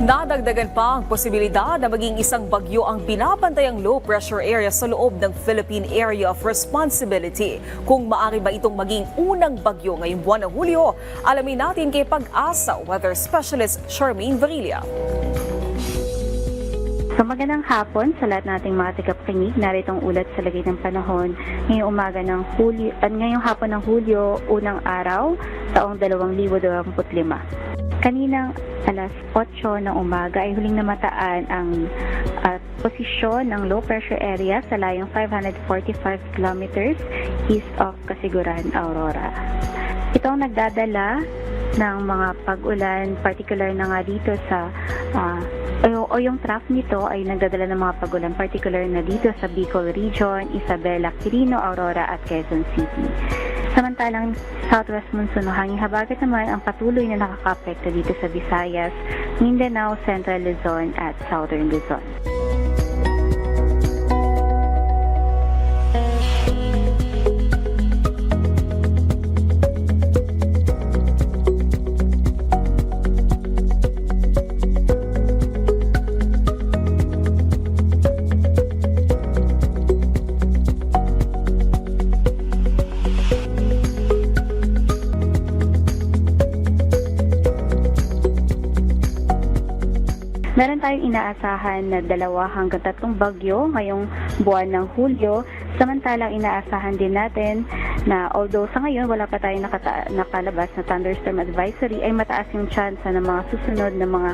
Nadagdagan pa ang posibilidad na maging isang bagyo ang binabantayang low pressure area sa loob ng Philippine Area of Responsibility. Kung maaari ba itong maging unang bagyo ngayong buwan ng Hulyo, alamin natin kay Pag-asa Weather Specialist Charmaine Varilla. So magandang hapon sa lahat nating mga tagapakinig. Narito ang ulat sa lagay ng panahon ngayong umaga ng Hulyo at ngayong hapon ng Hulyo, unang araw, taong 2025. Kaninang alas 8 ng umaga ay huling namataan ang posisyon ng low pressure area sa layong 545 kilometers east of Casiguran, Aurora. Ito ang nagdadala ng mga pag-ulan, particular na nga dito sa yung trough nito ay nagdadala ng mga pag-ulan, particular na dito sa Bicol Region, Isabela, Quirino, Aurora at Quezon City. Samantalang southwest monsoon o hanging habagat naman ang patuloy na nakaka-apekto dito sa Visayas, Mindanao, Central Luzon at Southern Luzon. Meron tayong inaasahan na 2 hanggang 3 bagyo ngayong buwan ng Hulyo. Samantalang inaasahan din natin na although sa ngayon wala pa tayong nakalabas na thunderstorm advisory, ay mataas yung chance ng mga susunod na mga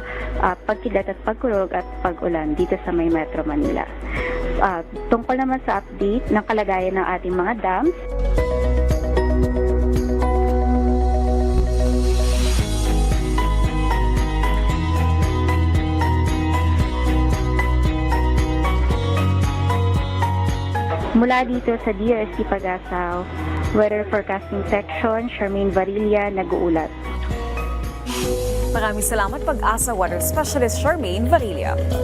pagkilat at pagkurog at pag-ulan dito sa may Metro Manila. Tungkol naman sa update ng kalagayan ng ating mga dams, mula dito sa DRSC Pag-asa Weather Forecasting Section, Charmaine Varilla nag-uulat. Maraming salamat Pag-asa Weather Specialist Charmaine Varilla.